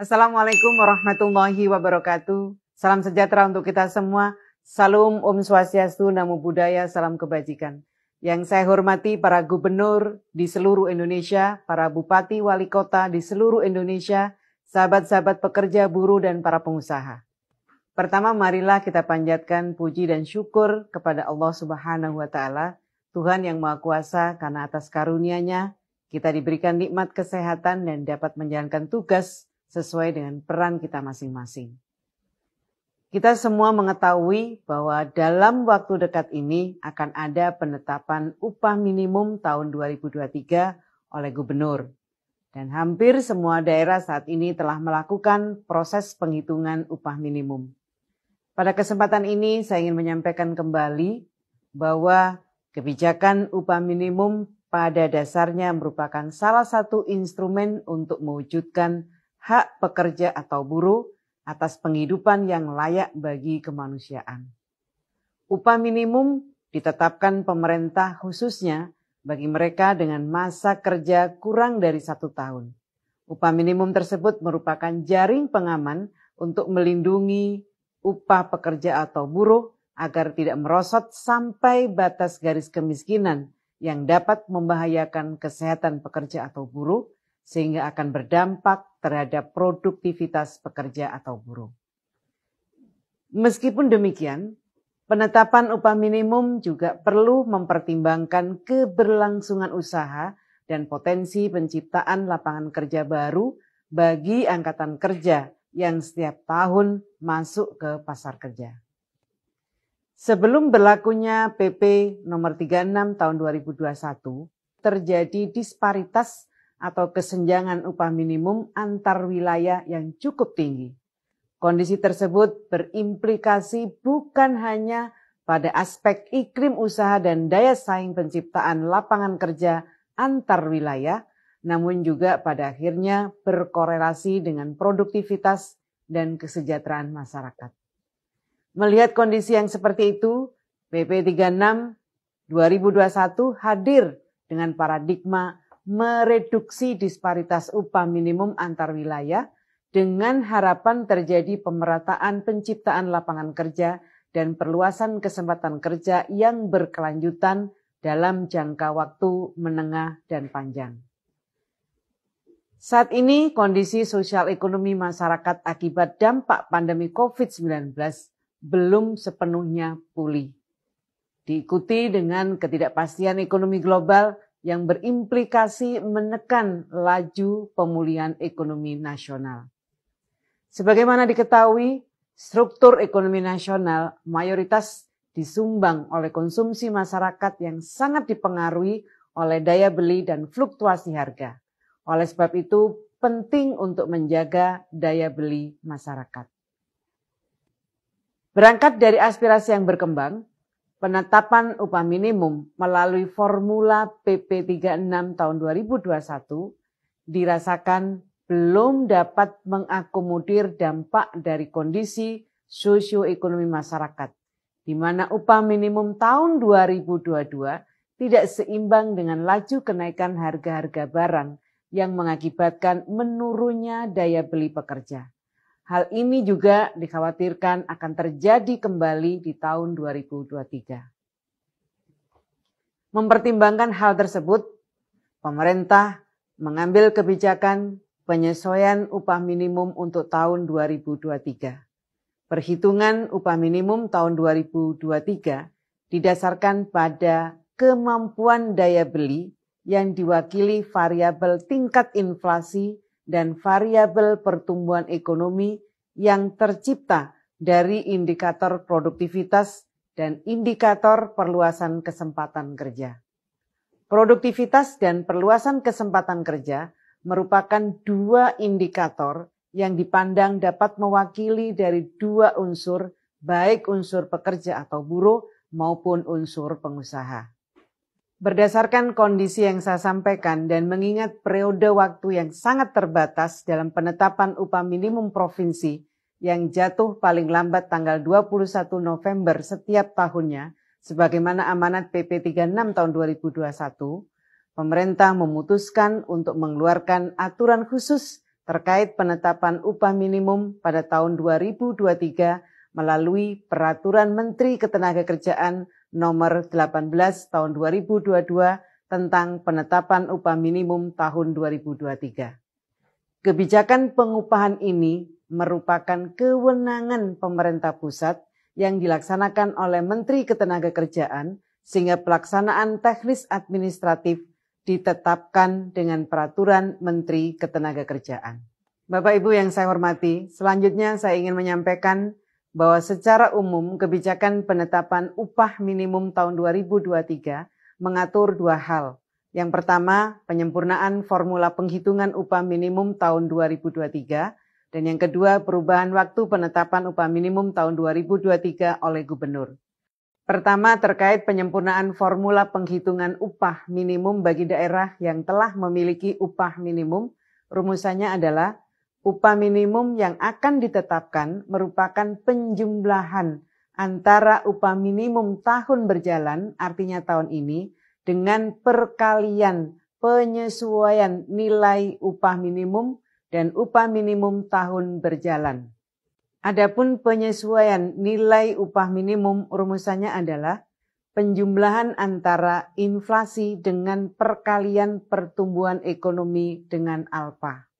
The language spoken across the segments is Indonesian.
Assalamualaikum warahmatullahi wabarakatuh. Salam sejahtera untuk kita semua. Salam Om Swastiastu, Namo Buddhaya, salam kebajikan. Yang saya hormati para gubernur di seluruh Indonesia, para bupati, wali kota di seluruh Indonesia, sahabat-sahabat pekerja, buruh, dan para pengusaha. Pertama, marilah kita panjatkan puji dan syukur kepada Allah Subhanahu wa Ta'ala, Tuhan yang Maha Kuasa, karena atas karunia-Nya kita diberikan nikmat kesehatan dan dapat menjalankan tugas sesuai dengan peran kita masing-masing. Kita semua mengetahui bahwa dalam waktu dekat ini akan ada penetapan upah minimum tahun 2023 oleh gubernur. Dan hampir semua daerah saat ini telah melakukan proses penghitungan upah minimum. Pada kesempatan ini saya ingin menyampaikan kembali bahwa kebijakan upah minimum pada dasarnya merupakan salah satu instrumen untuk mewujudkan hak pekerja atau buruh atas penghidupan yang layak bagi kemanusiaan. Upah minimum ditetapkan pemerintah khususnya bagi mereka dengan masa kerja kurang dari 1 tahun. Upah minimum tersebut merupakan jaring pengaman untuk melindungi upah pekerja atau buruh agar tidak merosot sampai batas garis kemiskinan yang dapat membahayakan kesehatan pekerja atau buruh, sehingga akan berdampak terhadap produktivitas pekerja atau buruh. Meskipun demikian, penetapan upah minimum juga perlu mempertimbangkan keberlangsungan usaha dan potensi penciptaan lapangan kerja baru bagi angkatan kerja yang setiap tahun masuk ke pasar kerja. Sebelum berlakunya PP nomor 36 tahun 2021, terjadi disparitas atau kesenjangan upah minimum antar wilayah yang cukup tinggi. Kondisi tersebut berimplikasi bukan hanya pada aspek iklim usaha dan daya saing penciptaan lapangan kerja antar wilayah, namun juga pada akhirnya berkorelasi dengan produktivitas dan kesejahteraan masyarakat. Melihat kondisi yang seperti itu, PP 36 2021 hadir dengan paradigma mereduksi disparitas upah minimum antar wilayah dengan harapan terjadi pemerataan penciptaan lapangan kerja dan perluasan kesempatan kerja yang berkelanjutan dalam jangka waktu menengah dan panjang. Saat ini kondisi sosial ekonomi masyarakat akibat dampak pandemi COVID-19 belum sepenuhnya pulih. Diikuti dengan ketidakpastian ekonomi global yang berimplikasi menekan laju pemulihan ekonomi nasional. Sebagaimana diketahui, struktur ekonomi nasional mayoritas disumbang oleh konsumsi masyarakat yang sangat dipengaruhi oleh daya beli dan fluktuasi harga. Oleh sebab itu, penting untuk menjaga daya beli masyarakat. Berangkat dari aspirasi yang berkembang, penetapan upah minimum melalui formula PP 36 tahun 2021 dirasakan belum dapat mengakomodir dampak dari kondisi sosioekonomi masyarakat, di mana upah minimum tahun 2022 tidak seimbang dengan laju kenaikan harga-harga barang yang mengakibatkan menurunnya daya beli pekerja. Hal ini juga dikhawatirkan akan terjadi kembali di tahun 2023. Mempertimbangkan hal tersebut, pemerintah mengambil kebijakan penyesuaian upah minimum untuk tahun 2023. Perhitungan upah minimum tahun 2023 didasarkan pada kemampuan daya beli yang diwakili variabel tingkat inflasi dan variabel pertumbuhan ekonomi yang tercipta dari indikator produktivitas dan indikator perluasan kesempatan kerja. Produktivitas dan perluasan kesempatan kerja merupakan 2 indikator yang dipandang dapat mewakili dari 2 unsur, baik unsur pekerja atau buruh maupun unsur pengusaha. Berdasarkan kondisi yang saya sampaikan dan mengingat periode waktu yang sangat terbatas dalam penetapan upah minimum provinsi yang jatuh paling lambat tanggal 21 November setiap tahunnya, sebagaimana amanat PP 36 tahun 2021, pemerintah memutuskan untuk mengeluarkan aturan khusus terkait penetapan upah minimum pada tahun 2023 melalui Peraturan Menteri Ketenagakerjaan Nomor 18 Tahun 2022 tentang penetapan upah minimum tahun 2023. Kebijakan pengupahan ini merupakan kewenangan pemerintah pusat yang dilaksanakan oleh Menteri Ketenagakerjaan sehingga pelaksanaan teknis administratif ditetapkan dengan Peraturan Menteri Ketenagakerjaan. Bapak Ibu yang saya hormati, selanjutnya saya ingin menyampaikan bahwa secara umum kebijakan penetapan upah minimum tahun 2023 mengatur dua hal. Yang pertama, penyempurnaan formula penghitungan upah minimum tahun 2023, dan yang kedua, perubahan waktu penetapan upah minimum tahun 2023 oleh Gubernur. Pertama, terkait penyempurnaan formula penghitungan upah minimum bagi daerah yang telah memiliki upah minimum, rumusannya adalah upah minimum yang akan ditetapkan merupakan penjumlahan antara upah minimum tahun berjalan, artinya tahun ini, dengan perkalian penyesuaian nilai upah minimum dan upah minimum tahun berjalan. Adapun penyesuaian nilai upah minimum rumusannya adalah penjumlahan antara inflasi dengan perkalian pertumbuhan ekonomi dengan alfa.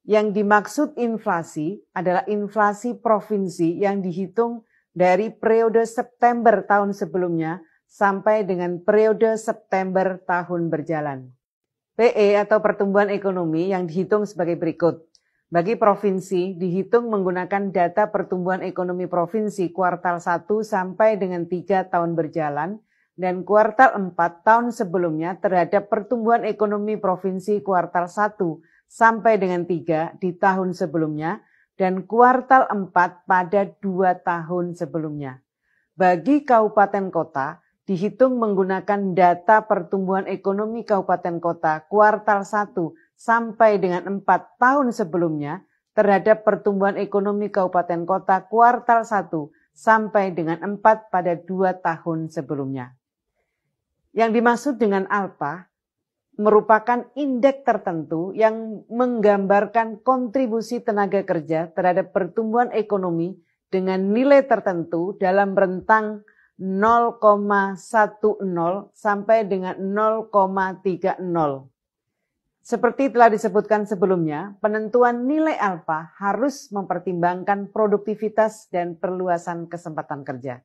Yang dimaksud inflasi adalah inflasi provinsi yang dihitung dari periode September tahun sebelumnya sampai dengan periode September tahun berjalan. PE atau pertumbuhan ekonomi yang dihitung sebagai berikut. Bagi provinsi dihitung menggunakan data pertumbuhan ekonomi provinsi kuartal 1 sampai dengan 3 tahun berjalan dan kuartal 4 tahun sebelumnya terhadap pertumbuhan ekonomi provinsi kuartal 1 sampai dengan 3 di tahun sebelumnya dan kuartal 4 pada 2 tahun sebelumnya. Bagi kabupaten kota dihitung menggunakan data pertumbuhan ekonomi kabupaten kota kuartal 1 sampai dengan 4 tahun sebelumnya terhadap pertumbuhan ekonomi kabupaten kota kuartal 1 sampai dengan 4 pada 2 tahun sebelumnya. Yang dimaksud dengan alfa merupakan indeks tertentu yang menggambarkan kontribusi tenaga kerja terhadap pertumbuhan ekonomi dengan nilai tertentu dalam rentang 0,10 sampai dengan 0,30. Seperti telah disebutkan sebelumnya, penentuan nilai alfa harus mempertimbangkan produktivitas dan perluasan kesempatan kerja.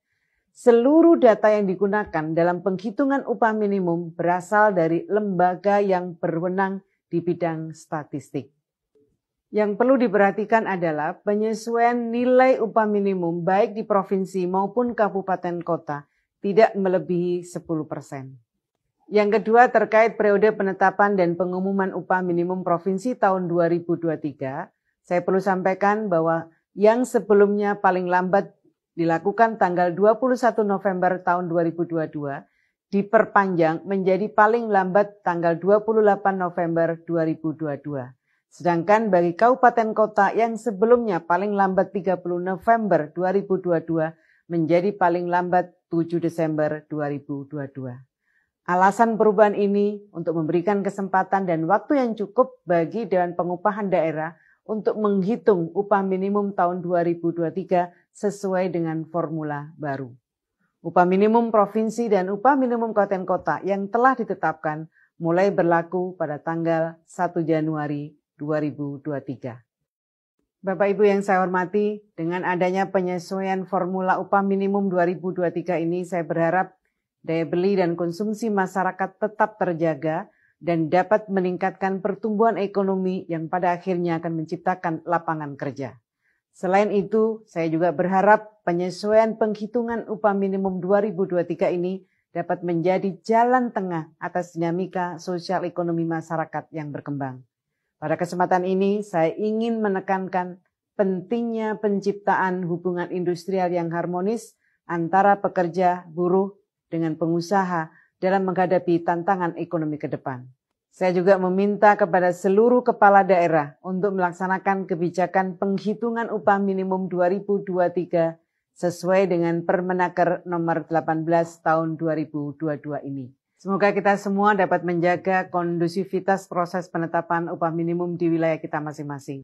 Seluruh data yang digunakan dalam penghitungan upah minimum berasal dari lembaga yang berwenang di bidang statistik. Yang perlu diperhatikan adalah penyesuaian nilai upah minimum baik di provinsi maupun kabupaten kota tidak melebihi 10%. Yang kedua terkait periode penetapan dan pengumuman upah minimum provinsi tahun 2023, saya perlu sampaikan bahwa yang sebelumnya paling lambat dilakukan tanggal 21 November tahun 2022 diperpanjang menjadi paling lambat tanggal 28 November 2022. Sedangkan bagi kabupaten kota yang sebelumnya paling lambat 30 November 2022 menjadi paling lambat 7 Desember 2022. Alasan perubahan ini untuk memberikan kesempatan dan waktu yang cukup bagi Dewan Pengupahan Daerah untuk menghitung upah minimum tahun 2023 sesuai dengan formula baru. Upah minimum provinsi dan upah minimum kabupaten kota yang telah ditetapkan mulai berlaku pada tanggal 1 Januari 2023. Bapak Ibu yang saya hormati, dengan adanya penyesuaian formula upah minimum 2023 ini saya berharap daya beli dan konsumsi masyarakat tetap terjaga dan dapat meningkatkan pertumbuhan ekonomi yang pada akhirnya akan menciptakan lapangan kerja. Selain itu, saya juga berharap penyesuaian penghitungan upah minimum 2023 ini dapat menjadi jalan tengah atas dinamika sosial ekonomi masyarakat yang berkembang. Pada kesempatan ini, saya ingin menekankan pentingnya penciptaan hubungan industrial yang harmonis antara pekerja, buruh, dengan pengusaha dalam menghadapi tantangan ekonomi ke depan. Saya juga meminta kepada seluruh kepala daerah untuk melaksanakan kebijakan penghitungan upah minimum 2023 sesuai dengan Permenaker nomor 18 tahun 2022 ini. Semoga kita semua dapat menjaga kondusivitas proses penetapan upah minimum di wilayah kita masing-masing.